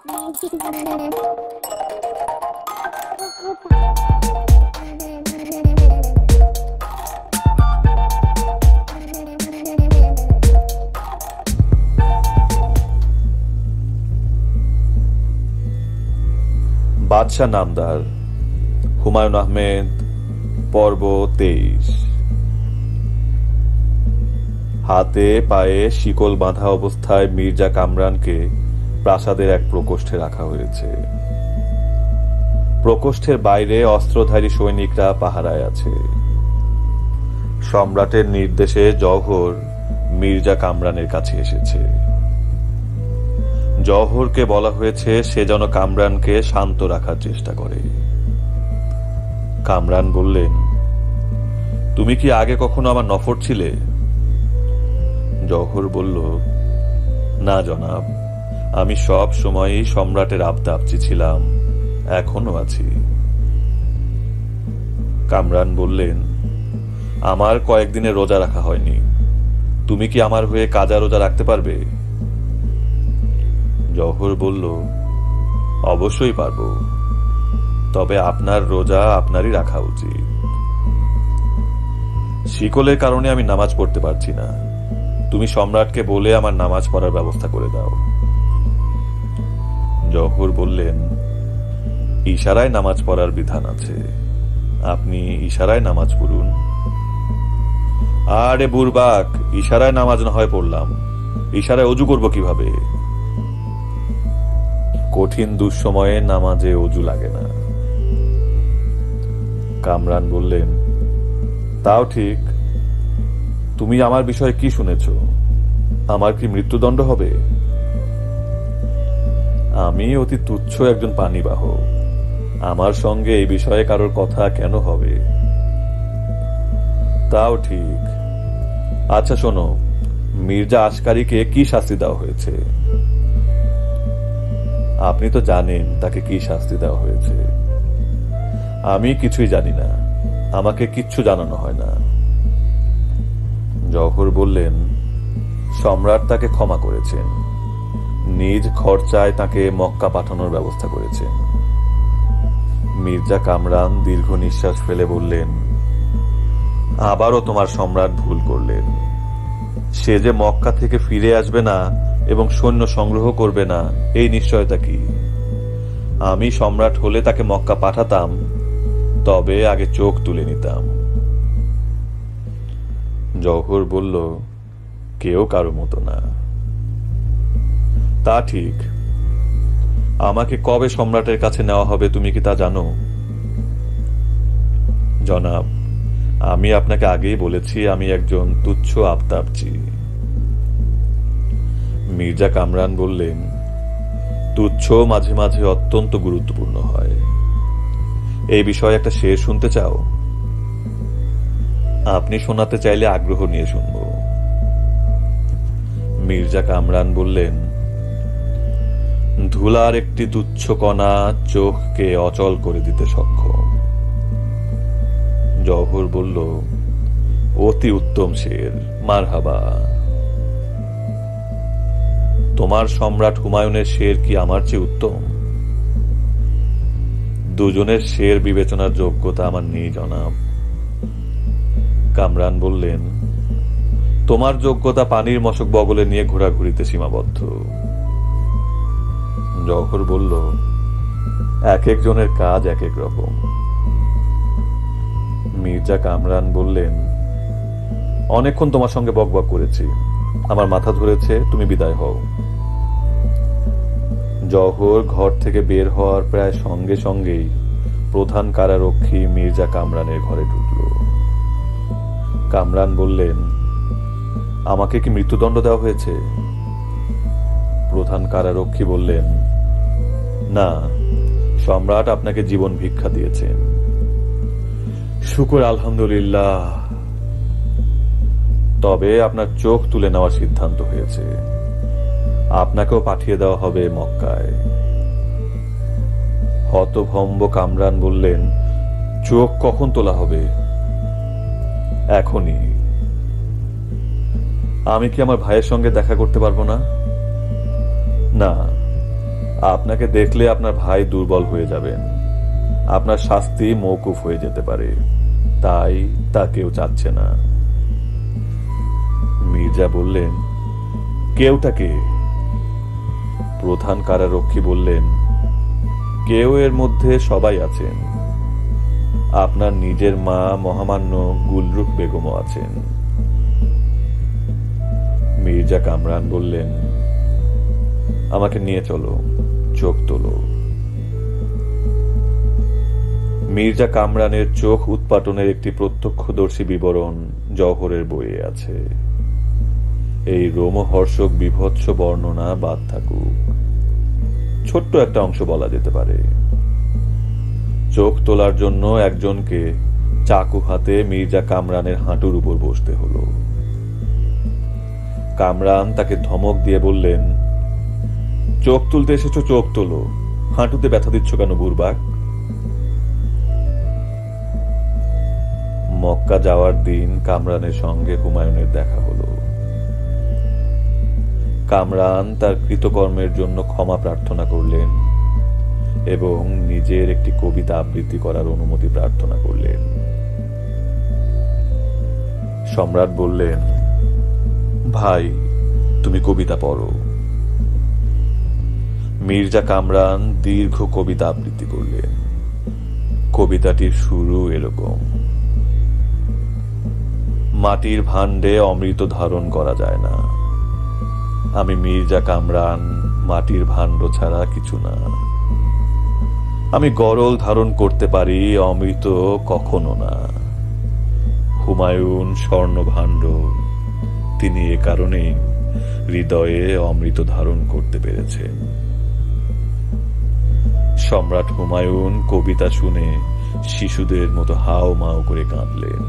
বাদশা নামদার, হুমায়ুন আহমেদ, পর্ব 23। হাতে পায়ে শিকল বাঁধা অবস্থায় মির্জা কামরানকে প্রাসাদের এক প্রকোষ্ঠে রাখা হয়েছে। প্রকোষ্ঠের বাইরে অস্ত্রধারী সৈনিকরা পাহারায় আছে। সম্রাটের নির্দেশে জওহর মির্জা কামরানের কাছে এসেছে। জওহরকে বলা হয়েছে সে যেন কামরানকে শান্ত রাখার চেষ্টা করে। কামরান বললেন, তুমি কি আগে কখনো আমার নফর ছিলে? জওহর বলল, না জনাব, আমি সব সময়ই সম্রাটের আবদাবচি ছিলাম, এখনো আছি। কামরান বললেন, আমার কয়েকদিনের রোজা রাখা হয়নি, তুমি কি আমার হয়ে কাজা রোজা রাখতে পারবে? জওহর বলল, অবশ্যই পারব, তবে আপনার রোজা আপনারই রাখা উচিত। শিকলের কারণে আমি নামাজ পড়তে পারছি না, তুমি সম্রাটকে বলে আমার নামাজ পড়ার ব্যবস্থা করে দাও। জওহর বললেন, ইশারায় নামাজ পড়ার বিধান আছে, আপনি ইশারায় নামাজ পড়ুন। আরে বুরবাক, ইশারায় নামাজ না হয় পড়লাম, ইশারায় অজু করব কিভাবে? কঠিন দুঃসময়ে নামাজে অজু লাগে না। কামরান বললেন, তাও ঠিক, তুমি আমার বিষয়ে কি শুনেছ? আমার কি মৃত্যুদণ্ড হবে? আমি অতি তুচ্ছ একজন পানিবাহক, আমার সঙ্গে এই বিষয়ে কারোর কথা কেন হবে? তাও ঠিক। আচ্ছা শোনো, মির্জা আসকারীকে কি শাস্তি দেওয়া হয়েছে? আপনি তো জানেন তাকে কি শাস্তি দেওয়া হয়েছে। আমি কিছুই জানি না, আমাকে কিচ্ছু জানানো হয় না। জওহর বললেন, সম্রাট তাকে ক্ষমা করেছেন, নিজ খরচায় তাকে মক্কা পাঠানোর ব্যবস্থা করেছেন। মির্জা কামরান দীর্ঘ নিঃশ্বাস ফেলে বললেন, আবারও তোমার সম্রাট ভুল করলেন। সে যে মক্কা থেকে ফিরে আসবে না এবং সৈন্য সংগ্রহ করবে না, এই নিশ্চয়তা কি? আমি সম্রাট হলে তাকে মক্কা পাঠাতাম, তবে আগে চোখ তুলে নিতাম। জওহর বলল, কেউ কারো মতো না। তা ঠিক, আমাকে কবে সম্রাটের কাছে নেওয়া হবে তুমি কি তা জানো? জনাব, আমি আপনাকে আগেই বলেছি আমি একজন তুচ্ছ আবদাবচি। মির্জা কামরান বললেন, তুচ্ছ মাঝে মাঝে অত্যন্ত গুরুত্বপূর্ণ হয়। এই বিষয়ে একটা শের শুনতে চাও? আপনি শোনাতে চাইলে আগ্রহ নিয়ে শুনব। মির্জা কামরান বললেন, ধুলার একটি তুচ্ছ কণা চোখকে অচল করে দিতে সক্ষম। জওহর বলল, অতি উত্তম শের, মারহাবা। তোমার সম্রাট হুমায়ুনের শের কি আমার চেয়ে উত্তম? দুজনের শের বিবেচনার যোগ্যতা আমার নেই জনাব। কামরান বললেন, তোমার যোগ্যতা পানির মশক বগলে নিয়ে ঘোরাঘুরিতে সীমাবদ্ধ। জওহর বলল, এক একজনের কাজ এক এক রকম। মির্জা কামরান বললেন, অনেকক্ষণ তোমার সঙ্গে বকবক করেছি, আমার মাথা ধরেছে, তুমি বিদায় হও। জওহর ঘর থেকে বের হওয়ার প্রায় সঙ্গে সঙ্গেই প্রধান কারারক্ষী মির্জা কামরানের ঘরে ঢুকল। কামরান বললেন, আমাকে কি মৃত্যুদণ্ড দেওয়া হয়েছে? প্রধান কারারক্ষী বললেন, না, সম্রাট আপনাকে জীবন ভিক্ষা দিয়েছেন। শুকর আলহামদুলিল্লাহ, তবে আপনার চোখ তুলে নেওয়ার সিদ্ধান্ত হয়েছে, আপনাকেও পাঠিয়ে দেওয়া হবে মক্কায়। হতভম্ব কামরান বললেন, চোখ কখন তোলা হবে? এখনই। আমি কি আমার ভাইয়ের সঙ্গে দেখা করতে পারবো না? না, আপনাকে দেখলে আপনার ভাই দুর্বল হয়ে যাবেন, আপনার শাস্তি মওকুফ হয়ে যেতে পারে, তাই তা কেউ চাচ্ছে না। মির্জা বললেন, কেউটাকে? প্রধান কারারক্ষী বললেন, কেউ এর মধ্যে সবাই আছেন। আপনার নিজের মা মহামান্য গুলরুখ বেগমও আছেন। মির্জা কামরান বললেন, আমাকে নিয়ে চলো, চোখ তোলো। মির্জা কামরানের চোখ উৎপাটনের একটি প্রত্যক্ষদর্শী বিবরণ জওহরের বইয়ে আছে। এই রোমহর্ষক বিভৎস বর্ণনা বাদ থাকুক, ছোট্ট একটা অংশ বলা যেতে পারে। চোখ তোলার জন্য একজনকে চাকু হাতে মির্জা কামরানের হাঁটুর উপর বসতে হলো। কামরান তাকে ধমক দিয়ে বললেন, চোখ তুলতে এসেছো, চোখ তোলো, হাঁটুতে ব্যথা দিচ্ছ কেন বুরবাক? মক্কা যাওয়ার দিন কামরানের সঙ্গে হুমায়ুনের দেখা হলো। কামরান তার কৃতকর্মের জন্য ক্ষমা প্রার্থনা করলেন এবং নিজের একটি কবিতা আবৃত্তি করার অনুমতি প্রার্থনা করলেন। সম্রাট বললেন, ভাই, তুমি কবিতা পড়ো। মির্জা কামরান দীর্ঘ কবিতা আবৃত্তি করলেন। কবিতাটির শুরু এরকম: মাটির ভাণ্ডে অমৃত ধারণ করা যায় না। আমি মির্জা কামরান মাটির ভাণ্ড ছাড়া কিছু না। আমি গরল ধারণ করতে পারি, অমৃত কখনো না। হুমায়ুন স্বর্ণ ভাণ্ড, তিনি এ কারণেই হৃদয়ে অমৃত ধারণ করতে পেরেছেন। সম্রাট হুমায়ুন কবিতা শুনে শিশুদের মতো হাও মাও করে কাঁদলেন।